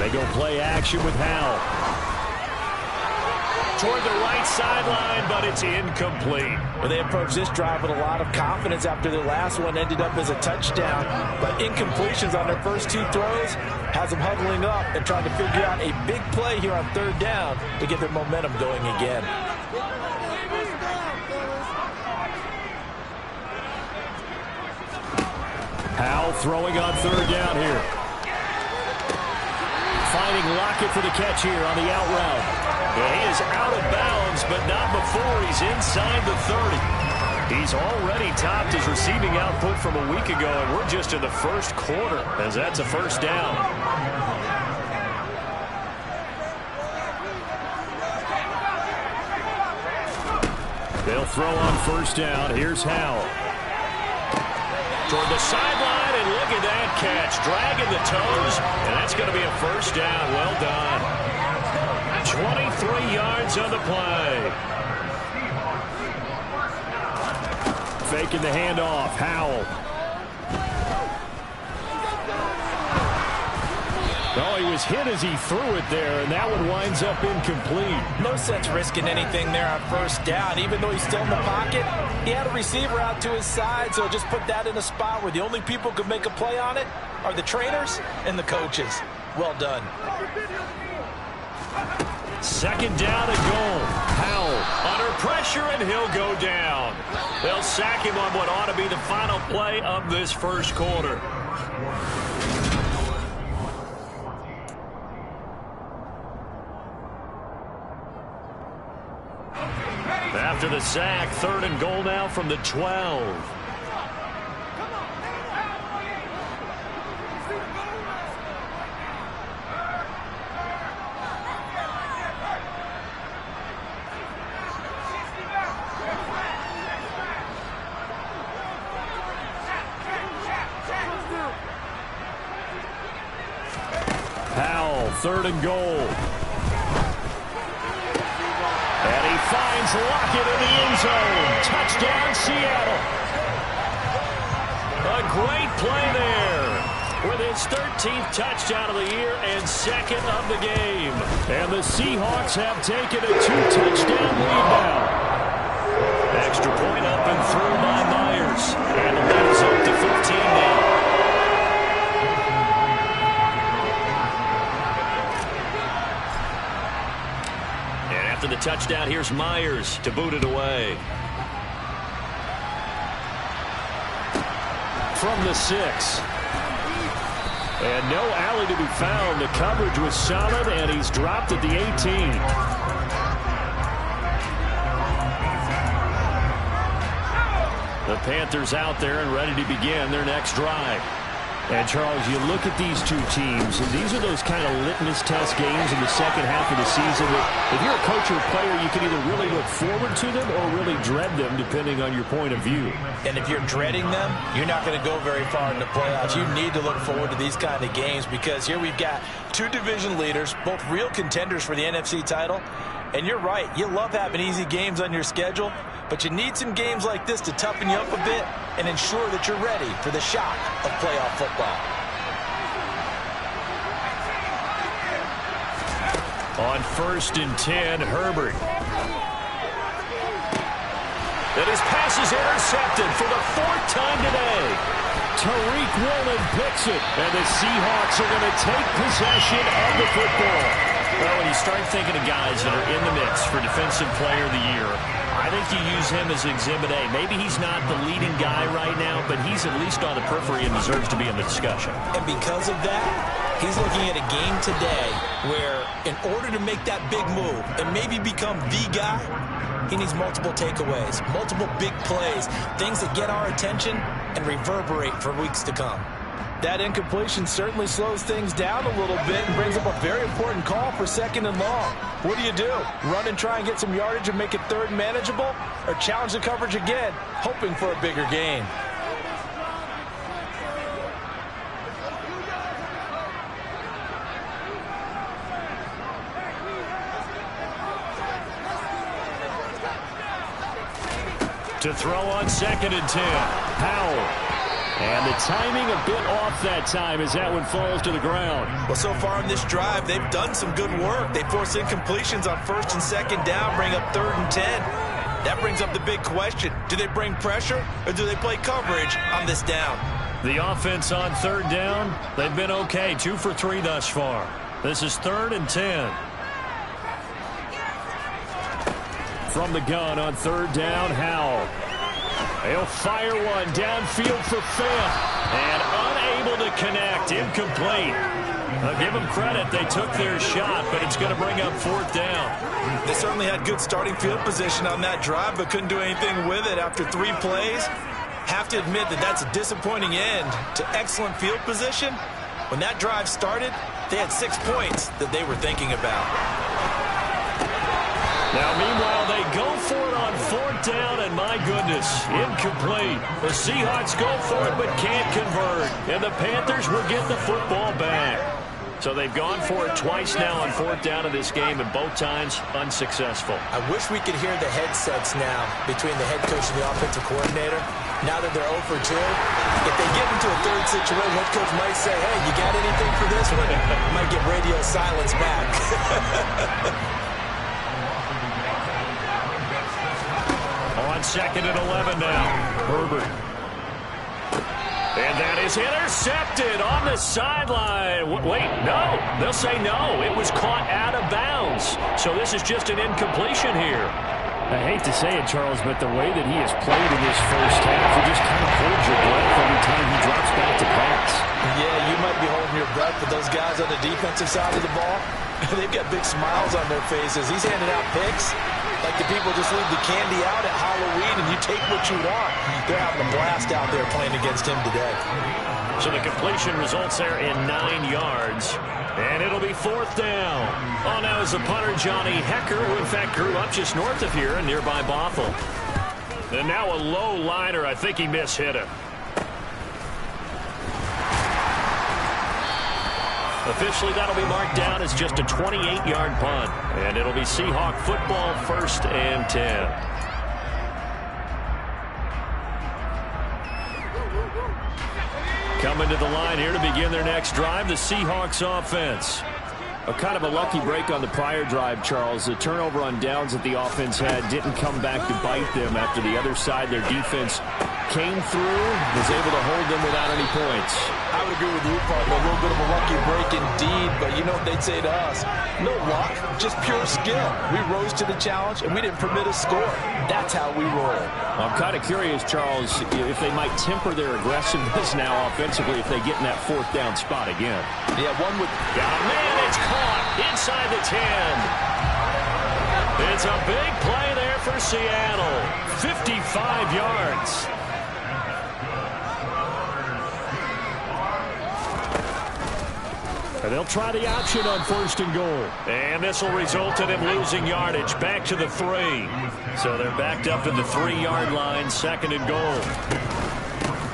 They go play action with Howell. Toward the right sideline, but it's incomplete. Well, they approached this drive with a lot of confidence after their last one ended up as a touchdown. But incompletions on their first two throws has them huddling up and trying to figure out a big play here on third down to get their momentum going again. Howell throwing on third down here. Finding Lockett for the catch here on the out route. He is out of bounds, but not before he's inside the 30. He's already topped his receiving output from a week ago, and we're just in the first quarter, as that's a first down. They'll throw on first down. Here's Howell. Toward the sideline, and look at that catch. Dragging the toes, and that's going to be a first down. Well done. 23 yards on the play. Faking the handoff. Howell. Oh, he was hit as he threw it there, and that one winds up incomplete. No sense risking anything there on first down. Even though he's still in the pocket, he had a receiver out to his side, so just put that in a spot where the only people who could make a play on it are the trainers and the coaches. Well done. Second down and goal. Howell under pressure, and he'll go down. They'll sack him on what ought to be the final play of this first quarter. After the sack, third and goal now from the 12. Howell, third and goal. And he finds Lockett in the end zone. Touchdown, Seattle. A great play there with his 13th touchdown of the year and second of the game. And the Seahawks have taken a 2-touchdown lead now. Extra point up and through by Myers. And the lead is up to 15 now. After the touchdown, here's Myers to boot it away. From the 6. And no alley to be found. The coverage was solid, and he's dropped at the 18. The Panthers out there and ready to begin their next drive. And, Charles, you look at these two teams, and these are those kind of litmus test games in the second half of the season that if you're a coach or a player, you can either really look forward to them or really dread them, depending on your point of view. And if you're dreading them, you're not going to go very far in the playoffs. You need to look forward to these kind of games because here we've got two division leaders, both real contenders for the NFC title. And you're right, you love having easy games on your schedule, but you need some games like this to toughen you up a bit and ensure that you're ready for the shock of playoff football. On 1st and 10, Herbert. And his pass is intercepted for the 4th time today. Tariq Woolen picks it, and the Seahawks are going to take possession of the football. Well, when you start thinking of guys that are in the mix for Defensive Player of the Year, I think you use him as Exhibit A. Maybe he's not the leading guy right now, but he's at least on the periphery and deserves to be in the discussion. And because of that, he's looking at a game today where in order to make that big move and maybe become the guy, he needs multiple takeaways, multiple big plays, things that get our attention and reverberate for weeks to come. That incompletion certainly slows things down a little bit and brings up a very important call for 2nd and long. What do? Run and try and get some yardage and make it 3rd and manageable? Or challenge the coverage again, hoping for a bigger gain? To throw on 2nd and 10, Howell. And the timing a bit off that time as that one falls to the ground. Well, so far in this drive, they've done some good work. They force incompletions on 1st and 2nd down, bring up 3rd and 10. That brings up the big question. Do they bring pressure or do they play coverage on this down? The offense on 3rd down, they've been okay. 2 for 3 thus far. This is 3rd and 10. From the gun on 3rd down, Howell. He'll fire one downfield for 5th. And unable to connect. Incomplete. I'll give them credit. They took their shot, but it's going to bring up 4th down. They certainly had good starting field position on that drive, but couldn't do anything with it after 3 plays. Have to admit that that's a disappointing end to excellent field position. When that drive started, they had 6 points that they were thinking about. Now, meanwhile, they go for it on 4th down, and my goodness, incomplete. The Seahawks go for it but can't convert, and the Panthers will get the football back. So they've gone for it twice now on 4th down in this game, and both times unsuccessful. I wish we could hear the headsets now between the head coach and the offensive coordinator. Now that they're 0 for 2, if they get into a 3rd situation, head coach might say, hey, you got anything for this one? Might get radio silence back. On 2nd and 11 now, Herbert. And that is intercepted on the sideline. Wait, no. They'll say no. It was caught out of bounds. So this is just an incompletion here. I hate to say it, Charles, but the way that he has played in this first half, you just kind of hold your breath every time he drops back to pass. Yeah, you might be holding your breath, but those guys on the defensive side of the ball, they've got big smiles on their faces. He's handing out picks like the people just leave the candy out at Halloween and you take what you want. They're having a blast out there playing against him today. So the completion results there in 9 yards. And it'll be 4th down. Oh, now is the punter, Johnny Hecker, who in fact grew up just north of here in nearby Bothell. And now a low liner. I think he mishit him. Officially, that'll be marked down as just a 28-yard punt. And it'll be Seahawk football, 1st and 10. Coming to the line here to begin their next drive, the Seahawks offense. A kind of a lucky break on the prior drive, Charles. The turnover on downs that the offense had didn't come back to bite them after the other side. Their defense came through, was able to hold them without any points. I would agree with you, partner. A little bit of a lucky break indeed, but you know what they'd say to us? No luck, just pure skill. We rose to the challenge, and we didn't permit a score. That's how we roll. I'm kind of curious, Charles, if they might temper their aggressiveness now offensively if they get in that 4th down spot again. Yeah, one would... Oh, man, it's caught inside the 10. It's a big play there for Seattle. 55 yards. And they'll try the option on 1st and goal. And this will result in him losing yardage back to the 3. So they're backed up to the 3-yard line, 2nd and goal.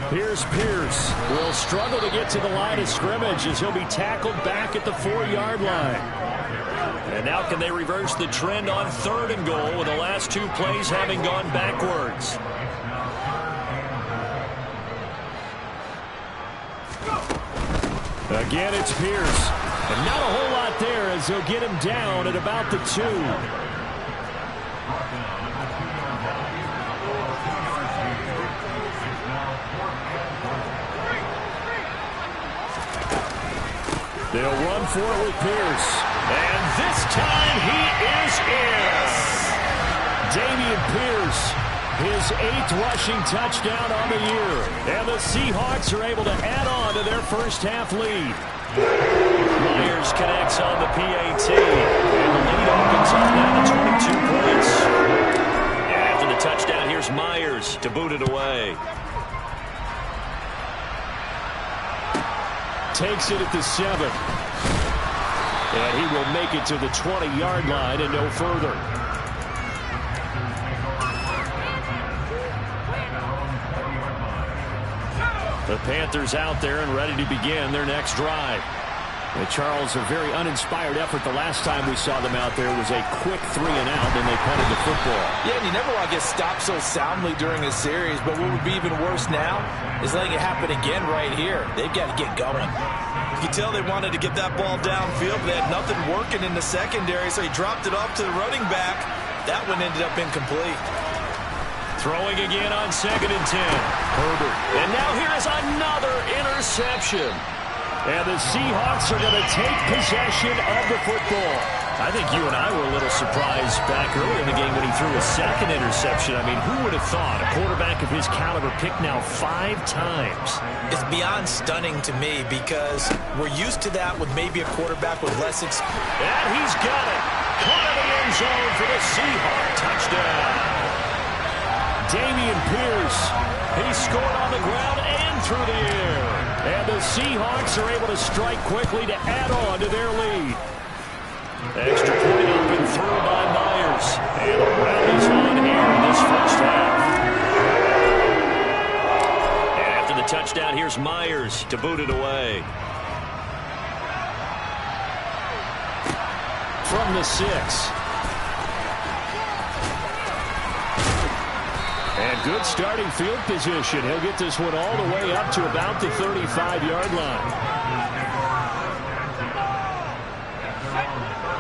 Here's Pierce. Will struggle to get to the line of scrimmage as he'll be tackled back at the 4-yard line. And now can they reverse the trend on 3rd and goal with the last 2 plays having gone backwards? Again, it's Pierce. And not a whole lot there as they'll get him down at about the 2. They'll run for it with Pierce. And this time he is in. Dameon Pierce, his 8th rushing touchdown on the year. And the Seahawks are able to add on to their first half lead. Myers connects on the PAT. And the lead opens up now to 22 points. And after the touchdown, here's Myers to boot it away. Takes it at the 7. And he will make it to the 20-yard line and no further. The Panthers out there and ready to begin their next drive. And Charles, a very uninspired effort. The last time we saw them out there was a quick 3-and-out, and they punted the football. Yeah, and you never want to get stopped so soundly during a series, but what would be even worse now is letting it happen again right here. They've got to get going. You can tell they wanted to get that ball downfield, but they had nothing working in the secondary, so he dropped it off to the running back. That one ended up incomplete. Throwing again on 2nd and 10. Herbert. And now here is another interception. And the Seahawks are going to take possession of the football. I think you and I were a little surprised back early in the game when he threw a 2nd interception. I mean, who would have thought a quarterback of his caliber picked now 5 times? It's beyond stunning to me because we're used to that with maybe a quarterback with less experience. And he's got it. Caught in the end zone for the Seahawk touchdown. Dameon Pierce. He scored on the ground and through the air. And the Seahawks are able to strike quickly to add on to their lead. Extra point up and through by Myers. And the round is on here in this first half. And after the touchdown, here's Myers to boot it away. From the 6. And good starting field position. He'll get this one all the way up to about the 35-yard line.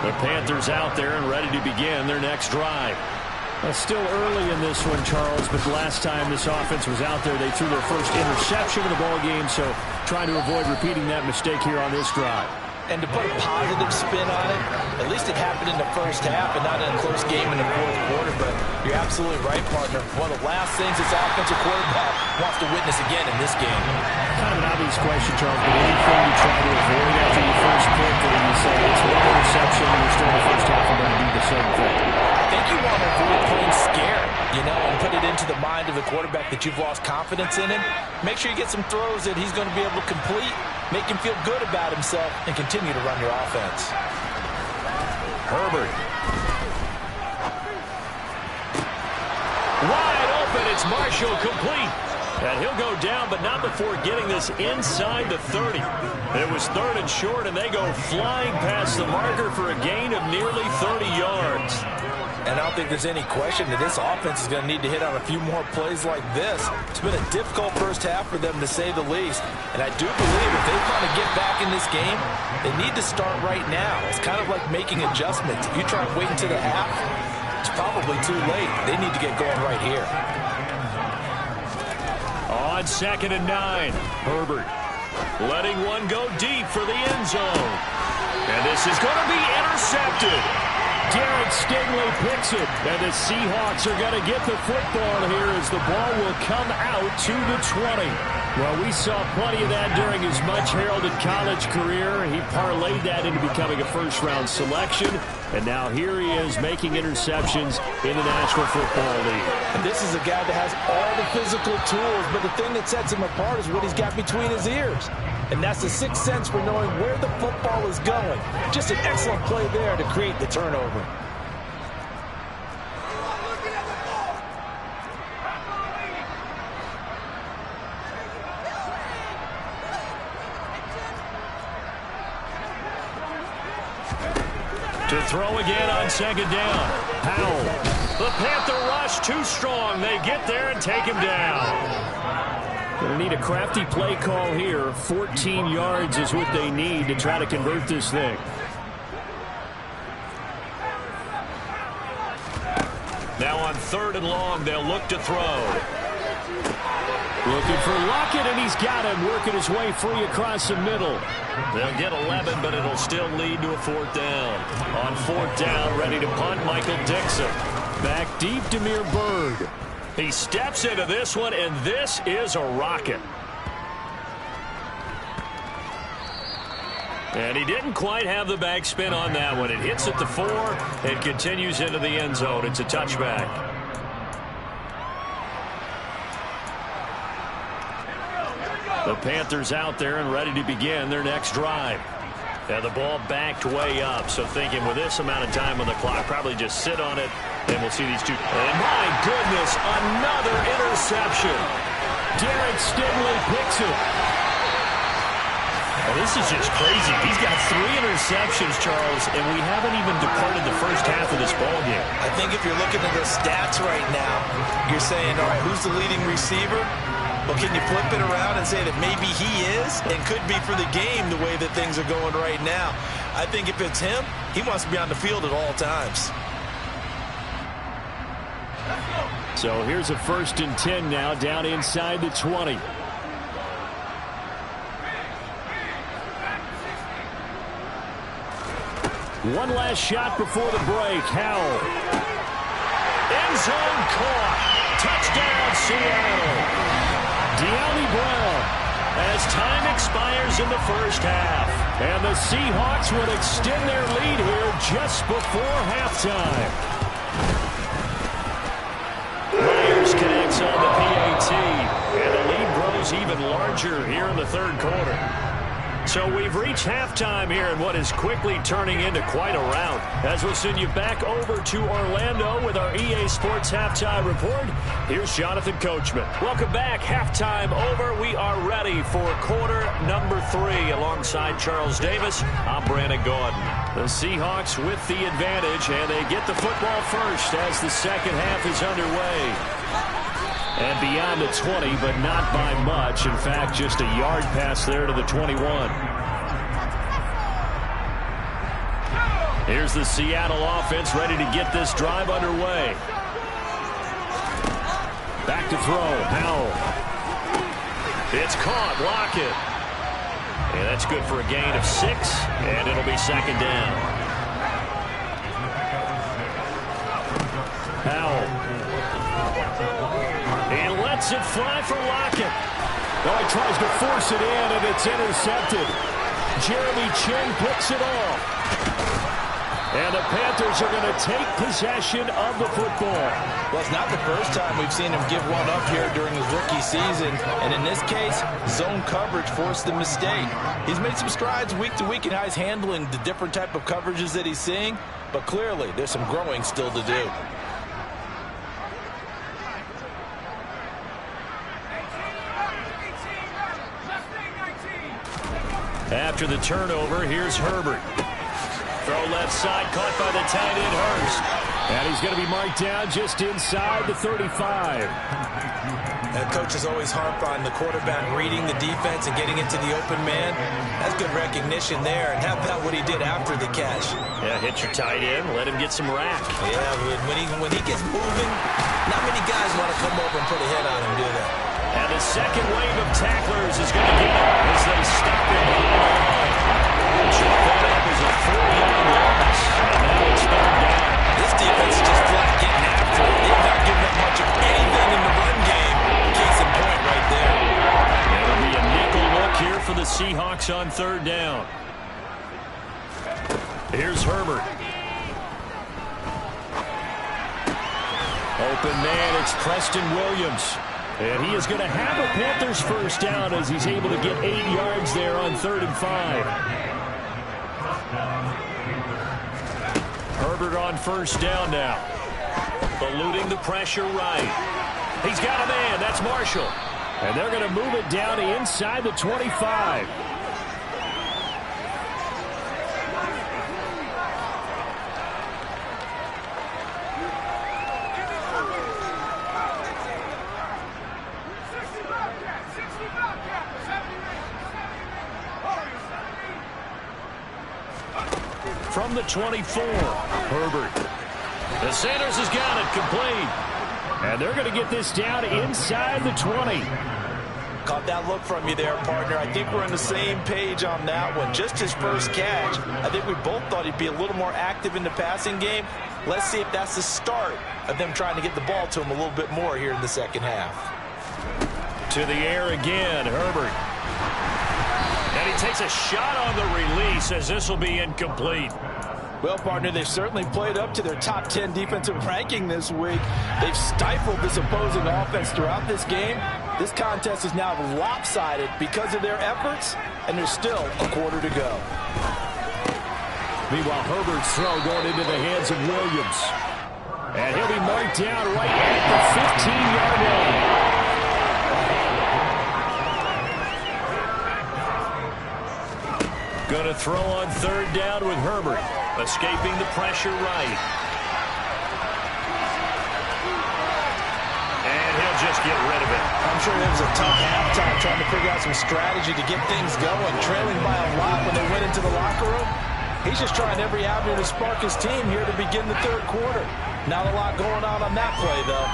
The Panthers out there and ready to begin their next drive. Still early in this one, Charles, but the last time this offense was out there, they threw their first interception of the ball game, so trying to avoid repeating that mistake here on this drive. And to put a positive spin on it, at least it happened in the first half and not in a close game in the fourth quarter. But you're absolutely right, partner. One of the last things this offensive quarterback wants to witness again in this game. Kind of an obvious question, Charles, but anything you try to avoid after your first pick, or you say it's one interception, you're still in the first half and going to do the same thing? I think you want to avoid playing scared, and put it into the mind of the quarterback that you've lost confidence in him. Make sure you get some throws that he's going to be able to complete, make him feel good about himself, and continue to run your offense. Herbert. Wide open, it's Marshall complete. And he'll go down, but not before getting this inside the 30. It was 3rd and short, and they go flying past the marker for a gain of nearly 30 yards. And I don't think there's any question that this offense is going to need to hit on a few more plays like this. It's been a difficult first half for them, to say the least. And I do believe if they want to get back in this game, they need to start right now. It's kind of like making adjustments. If you try to wait until the half, it's probably too late. They need to get going right here. On 2nd and 9, Herbert letting one go deep for the end zone. And this is going to be intercepted. Garrett Stingley picks it, and the Seahawks are going to get the football here as the ball will come out to the 20. Well, we saw plenty of that during his much-heralded college career. He parlayed that into becoming a first-round selection, and now here he is making interceptions in the National Football League. And this is a guy that has all the physical tools, but the thing that sets him apart is what he's got between his ears. And that's the sixth sense for knowing where the football is going. Just an excellent play there to create the turnover. To throw again on 2nd down. Powell. The Panther rush too strong. They get there and take him down. Going to need a crafty play call here. 14 yards is what they need to try to convert this thing. Now on 3rd and long, they'll look to throw. Looking for Lockett, and he's got him, working his way free across the middle. They'll get 11, but it'll still lead to a 4th down. On 4th down, ready to punt, Michael Dixon. Back deep, Damiere Byrd. He steps into this one, and this is a rocket. And he didn't quite have the backspin on that one. It hits at the 4. It continues into the end zone. It's a touchback. The Panthers out there and ready to begin their next drive. And the ball backed way up, so thinking with this amount of time on the clock, probably just sit on it, and we'll see these two. And my goodness, another interception. Garrett Stingley picks it. This is just crazy. He's got 3 interceptions, Charles, and we haven't even departed the first half of this ballgame. I think if you're looking at the stats right now, you're saying, all right, who's the leading receiver? Well, can you flip it around and say that maybe he is and could be for the game the way that things are going right now? I think if it's him, he wants to be on the field at all times. So here's a 1st and 10 now, down inside the 20. One last shot before the break. Howell. End zone caught. Touchdown, Seattle. De'Ami Brown as time expires in the first half. And the Seahawks will extend their lead here just before halftime. Myers connects on the PAT. And the lead grows even larger here in the 3rd quarter. So we've reached halftime here in what is quickly turning into quite a rout. As we'll send you back over to Orlando with our EA Sports Halftime Report, here's Jonathan Coachman. Welcome back. Halftime over. We are ready for quarter number 3. Alongside Charles Davis, I'm Brandon Gordon. The Seahawks with the advantage, and they get the football first as the second half is underway. And beyond the 20, but not by much. In fact, just a yard pass there to the 21. Here's the Seattle offense ready to get this drive underway. Back to throw. Howell. It's caught. Lockett. And that's good for a gain of 6, and it'll be 2nd down. Howell. He lets it fly for Lockett. Oh, he tries to force it in, and it's intercepted. Jeremy Chinn picks it off. And the Panthers are going to take possession of the football. Well, it's not the first time we've seen him give one up here during his rookie season. And in this case, zone coverage forced the mistake. He's made some strides week to week in how he's handling the different type of coverages that he's seeing. But clearly, there's some growing still to do. After the turnover, here's Herbert. Throw left side, caught by the tight end, Hurst. And he's going to be marked down just inside the 35. And coaches always harp on the quarterback reading the defense and getting into the open man. That's good recognition there. And how about what he did after the catch? Yeah, hit your tight end, let him get some rack. Yeah, when he gets moving, not many guys want to come over and put a hit on him, do they? And the second wave of tacklers is going to get him as they stop him behind the line. Chalk that up as a 4-yard loss. And now it's 3rd down. This defense is just flat getting after it. They've not given up much of anything in the run game. Case in point right there. It'll be a nickel look here for the Seahawks on 3rd down. Here's Herbert. Open man, it's Preston Williams. And he is going to have a Panthers first down as he's able to get 8 yards there on 3rd and 5. Herbert on first down now. Eluding the pressure right. He's got a man. That's Marshall. And they're going to move it down to inside the 25. From the 24, Herbert. The Sanders has got it complete. And they're going to get this down inside the 20. Caught that look from you there, partner. I think we're on the same page on that one. Just his first catch. I think we both thought he'd be a little more active in the passing game. Let's see if that's the start of them trying to get the ball to him a little bit more here in the second half. To the air again, Herbert. And he takes a shot on the release as this will be incomplete. Well, partner, they've certainly played up to their top 10 defensive ranking this week. They've stifled this opposing offense throughout this game. This contest is now lopsided because of their efforts, and there's still a quarter to go. Meanwhile, Herbert's throw going into the hands of Williams. And he'll be marked down right at the 15-yard line. Going to throw on third down with Herbert. Escaping the pressure right. And he'll just get rid of it. I'm sure it was a tough halftime trying to figure out some strategy to get things going. Trailing by a lot when they went into the locker room. He's just trying every avenue to spark his team here to begin the third quarter. Not a lot going on that play, though.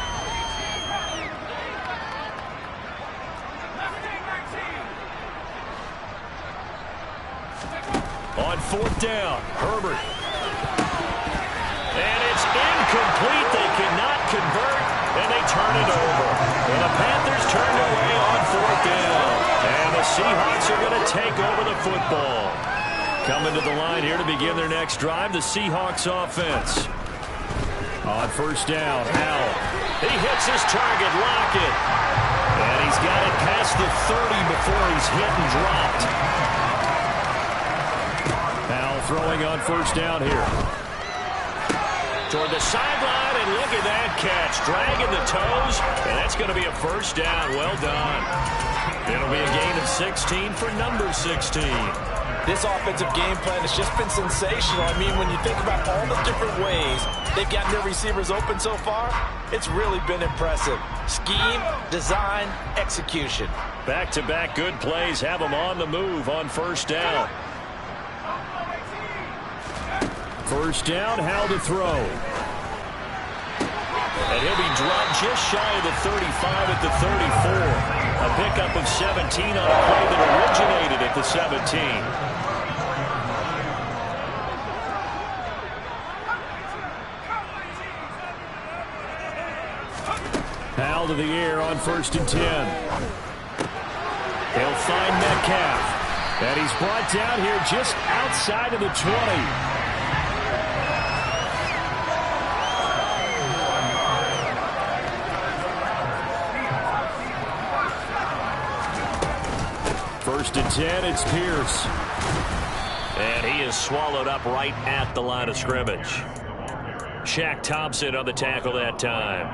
On fourth down, Herbert. And it's incomplete. They cannot convert, and they turn it over. And the Panthers turned away on fourth down. And the Seahawks are going to take over the football. Coming to the line here to begin their next drive, the Seahawks offense. On first down, Howell. He hits his target, Lockett. And he's got it past the 30 before he's hit and dropped. Howell throwing on first down here. Toward the sideline, and look at that catch. Dragging the toes, and that's going to be a first down. Well done. It'll be a gain of 16 for number 16. This offensive game plan has just been sensational. I mean, when you think about all the different ways they've gotten their receivers open so far, it's really been impressive. Scheme, design, execution. Back-to-back good plays have them on the move on first down. First down, Howell to throw. And he'll be dropped just shy of the 35 at the 34. A pickup of 17 on a play that originated at the 17. Howell to the air on first and 10. He'll find Metcalf. And he's brought down here just outside of the 20. First and 10, it's Pierce. And he is swallowed up right at the line of scrimmage. Shaq Thompson on the tackle that time.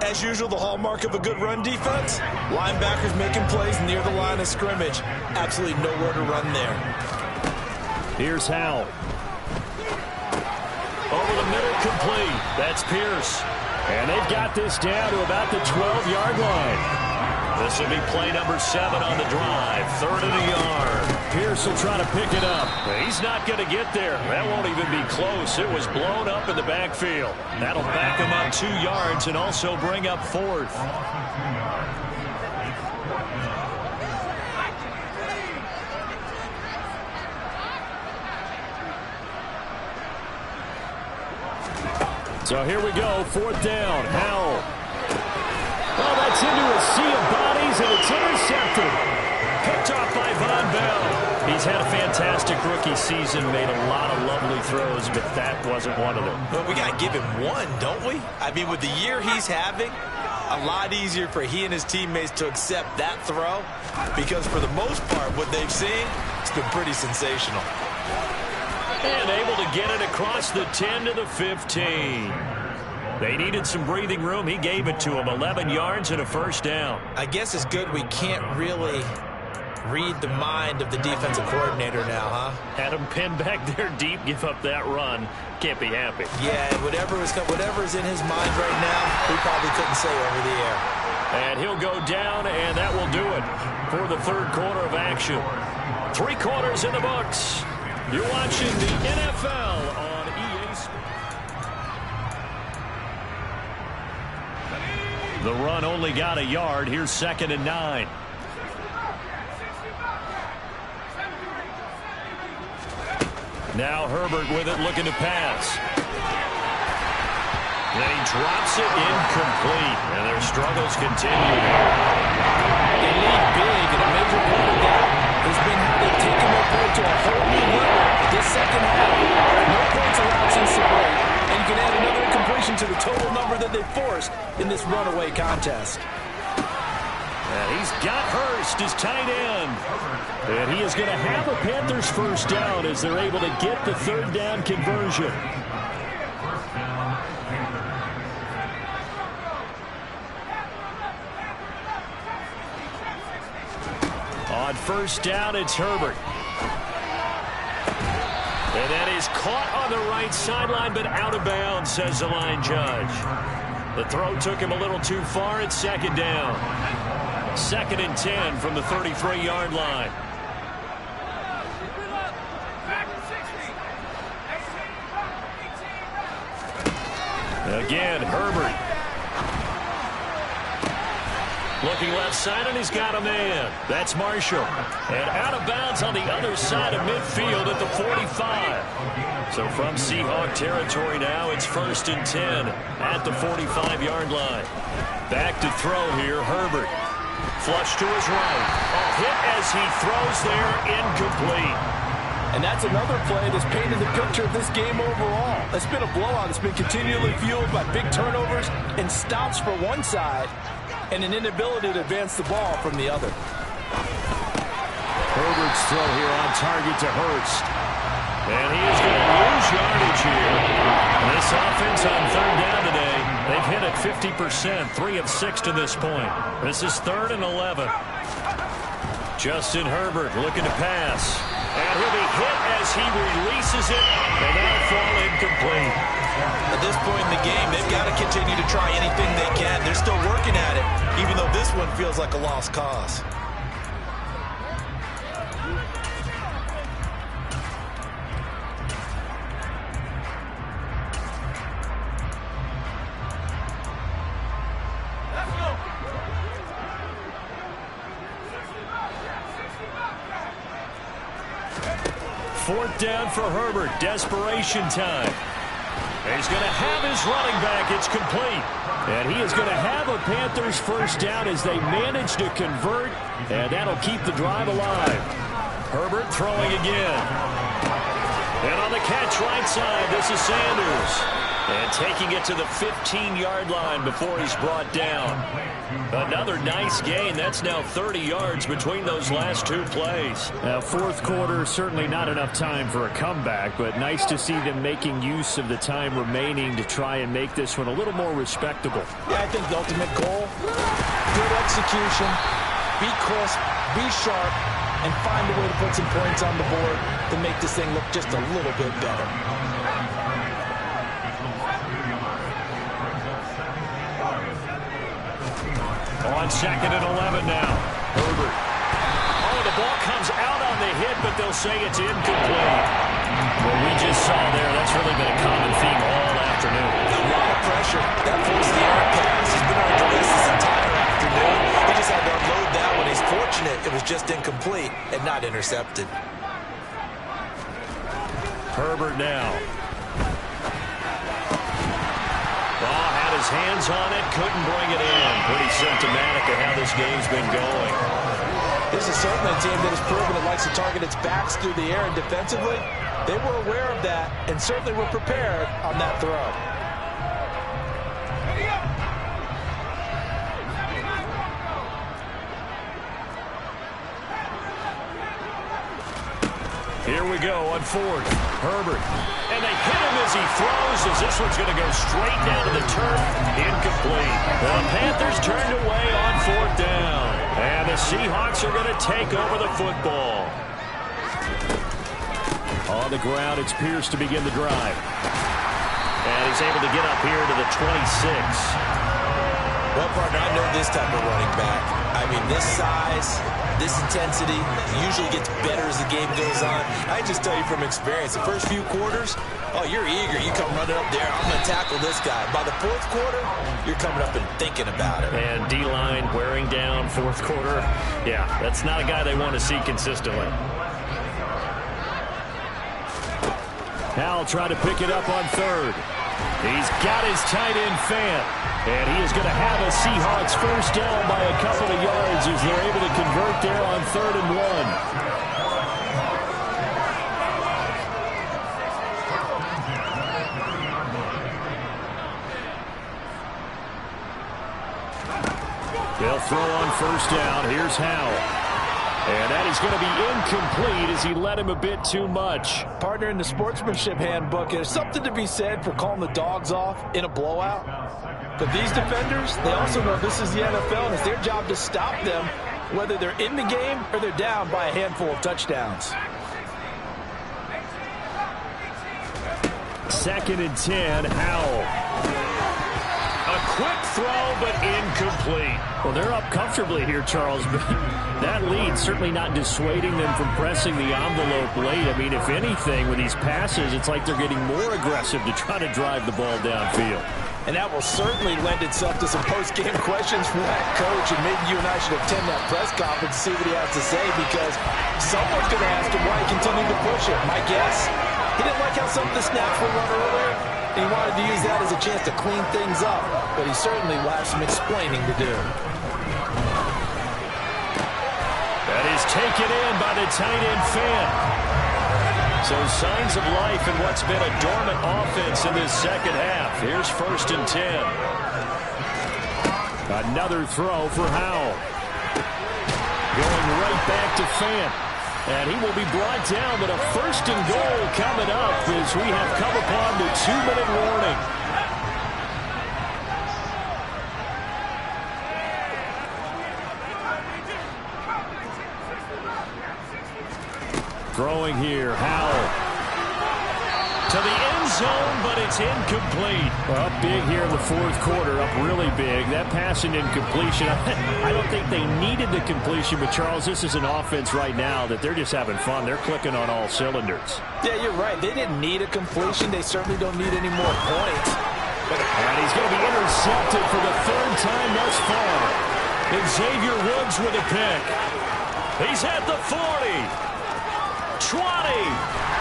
As usual, the hallmark of a good run defense, linebackers making plays near the line of scrimmage. Absolutely nowhere to run there. Here's Howell. Over the middle, complete. That's Pierce. And they've got this down to about the 12-yard line. This will be play number 7 on the drive. Third and a yard. Pierce will try to pick it up. He's not going to get there. That won't even be close. It was blown up in the backfield. That'll back him up 2 yards and also bring up fourth. So here we go. Fourth down. Howell. Oh, that's into a sea of bodies, and it's intercepted. Picked off by Von Bell. He's had a fantastic rookie season, made a lot of lovely throws, but that wasn't one of them. But we got to give him one, don't we? I mean, with the year he's having, a lot easier for he and his teammates to accept that throw, because for the most part, what they've seen, it's been pretty sensational. And able to get it across the 10 to the 15. They needed some breathing room. He gave it to them. 11 yards and a first down. I guess it's good we can't really read the mind of the defensive coordinator now, huh? Had him pinned back there deep, give up that run. Can't be happy. Yeah, whatever's in his mind right now, we probably couldn't say over the air. And he'll go down, and that will do it for the third quarter of action. 3 quarters in the books. You're watching the NFL on EA Sports. The run only got a yard. Here's 2nd and 9. Now Herbert with it, looking to pass. Then he drops it incomplete, and their struggles continue. They lead big, and a major part of that has been how they've taken their play to a whole new level. This second half, no points allowed since the break, and you can add another incompletion to the total number that they forced in this runaway contest. And he's got Hurst, his tight end. And he is going to have a Panthers first down as they're able to get the third down conversion. On first down, it's Herbert. And that is caught on the right sideline, but out of bounds, says the line judge. The throw took him a little too far. It's second down. 2nd and 10 from the 33-yard line. Again, Herbert. Looking left side, and he's got a man. That's Marshall. And out of bounds on the other side of midfield at the 45. So from Seahawk territory now, it's 1st and 10 at the 45-yard line. Back to throw here, Herbert. Flush to his right. A hit as he throws there, incomplete. And that's another play that's painted the picture of this game overall. It's been a blowout. It's been continually fueled by big turnovers and stops for one side and an inability to advance the ball from the other. Herbert's throw here on target to Hurst. And he is going to lose yardage here. This offense on 3rd down today, they've hit it 50%, 3 of 6 to this point. This is 3rd and 11. Justin Herbert looking to pass. And he'll be hit as he releases it, and that'll fall incomplete. At this point in the game, they've got to continue to try anything they can. They're still working at it, even though this one feels like a lost cause. Fourth down for Herbert. Desperation time. He's going to have his running back. It's complete. And he is going to have a Panthers first down as they manage to convert. And that'll keep the drive alive. Herbert throwing again. And on the catch right side, this is Sanders. And taking it to the 15-yard line before he's brought down. Another nice gain. That's now 30 yards between those last 2 plays. Now, 4th quarter, certainly not enough time for a comeback, but nice to see them making use of the time remaining to try and make this one a little more respectable. Yeah, I think the ultimate goal, good execution, be crisp, be sharp, and find a way to put some points on the board to make this thing look just a little bit better. On 2nd and 11 now. Herbert. Oh, the ball comes out on the hit, but they'll say it's incomplete. Well, we just saw there, that's really been a common theme all afternoon. A lot of pressure. That forced the errant pass. He's been under duress this entire afternoon. He just had to unload that one. He's fortunate it was just incomplete and not intercepted. Herbert now. His hands on it, couldn't bring it in. Pretty symptomatic of how this game's been going. This is certainly a team that has proven it likes to target its backs through the air, and defensively, they were aware of that and certainly were prepared on that throw. Here we go on 4th. Herbert. And they hit him as he throws, as this one's going to go straight down to the turf. Incomplete. The Panthers turned away on 4th down. And the Seahawks are going to take over the football. On the ground, it's Pierce to begin the drive. And he's able to get up here to the 26. Well, partner, I know this type of running back. I mean, this size, this intensity usually gets better as the game goes on. I just tell you from experience, the first few quarters, oh, you're eager. You come running up there, I'm going to tackle this guy. By the 4th quarter, you're coming up and thinking about it. And D-line wearing down 4th quarter. Yeah, that's not a guy they want to see consistently. Now try to pick it up on 3rd. He's got his tight end Fant. And he is going to have a Seahawks first down by a couple of yards as they're able to convert there on 3rd and 1. They'll throw on first down. Here's Howell. And that is going to be incomplete as he led him a bit too much. Partner, in the sportsmanship handbook, there's something to be said for calling the dogs off in a blowout. But these defenders, they also know this is the NFL, and it's their job to stop them, whether they're in the game or they're down by a handful of touchdowns. 2nd and 10, Howell. A quick throw, but incomplete. Well, they're up comfortably here, Charles, but that lead certainly not dissuading them from pressing the envelope late. I mean, if anything, with these passes, it's like they're getting more aggressive to try to drive the ball downfield. And that will certainly lend itself to some post-game questions from that coach, and maybe you and I should attend that press conference to see what he has to say, because someone's going to ask him why he continued to push it. My guess, he didn't like how some of the snaps were run earlier, and he wanted to use that as a chance to clean things up, but he certainly will have some explaining to do. That is taken in by the tight end Fant. So signs of life in what's been a dormant offense in this second half. Here's 1st and 10. Another throw for Howell. Going right back to Fant. And he will be brought down, but a 1st and goal coming up as we have come upon the 2-minute warning. Throwing here, Howell. To the end zone, but it's incomplete. Up big here in the 4th quarter, up really big. That pass and incompletion, I don't think they needed the completion, but Charles, this is an offense right now that they're just having fun. They're clicking on all cylinders. Yeah, you're right. They didn't need a completion. They certainly don't need any more points. And he's going to be intercepted for the 3rd time thus far. And Xavier Woods with a pick. He's at the 40. 20.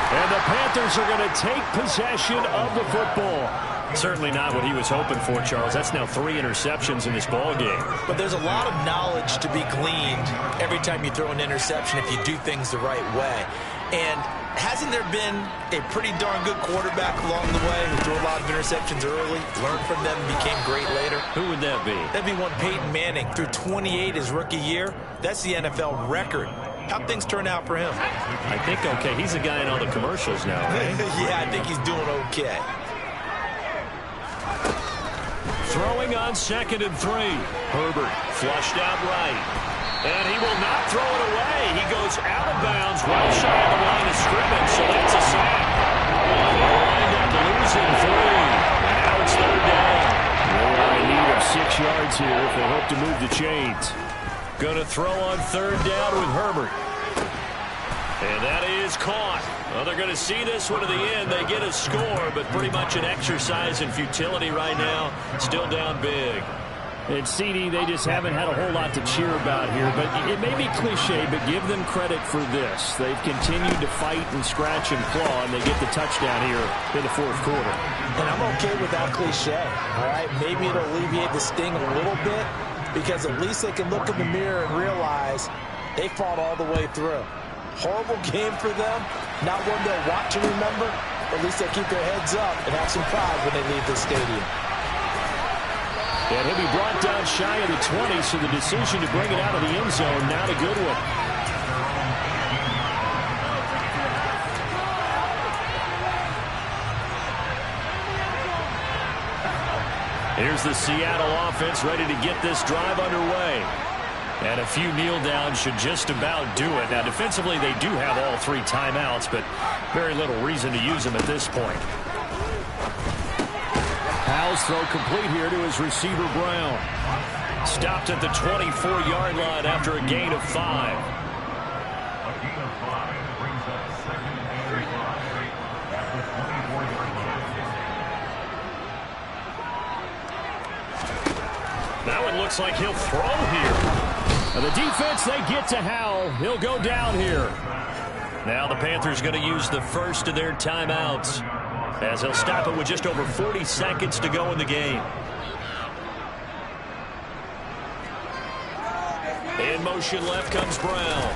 And the Panthers are going to take possession of the football. Certainly not what he was hoping for, Charles. That's now 3 interceptions in this ball game. But there's a lot of knowledge to be gleaned every time you throw an interception if you do things the right way. And hasn't there been a pretty darn good quarterback along the way who threw a lot of interceptions early, learned from them, and became great later? Who would that be? That'd be one Peyton Manning. Threw 28 his rookie year. That's the NFL record. How'd things turn out for him? I think okay. He's a guy in all the commercials now, right? Yeah, I think he's doing okay. Throwing on 2nd and 3. Herbert flushed out right. And he will not throw it away. He goes out of bounds right shy of the line of scrimmage, so that's a sack. They'll wind up losing 3. And now it's 3rd down. They are in need of 6 yards here if they hope to move the chains. Going to throw on 3rd down with Herbert. And that is caught. Well, they're going to see this one to the end. They get a score, but pretty much an exercise in futility right now. Still down big. And CD, they just haven't had a whole lot to cheer about here. But it may be cliche, but give them credit for this. They've continued to fight and scratch and claw, and they get the touchdown here in the 4th quarter. And I'm okay with that cliche, all right? Maybe it'll alleviate the sting a little bit, because at least they can look in the mirror and realize they fought all the way through. Horrible game for them, not one they'll want to remember, but at least they'll keep their heads up and have some pride when they leave the stadium. And he'll be brought down shy of the 20, so the decision to bring it out of the end zone, not a good one. Here's the Seattle offense ready to get this drive underway. And a few kneel downs should just about do it. Now, defensively, they do have all 3 timeouts, but very little reason to use them at this point. Howell's throw complete here to his receiver, Brown. Stopped at the 24-yard line after a gain of 5. Now it looks like he'll throw here. And the defense, they get to Howell. He'll go down here. Now the Panthers going to use the first of their timeouts, as they'll stop it with just over 40 seconds to go in the game. In motion left comes Brown.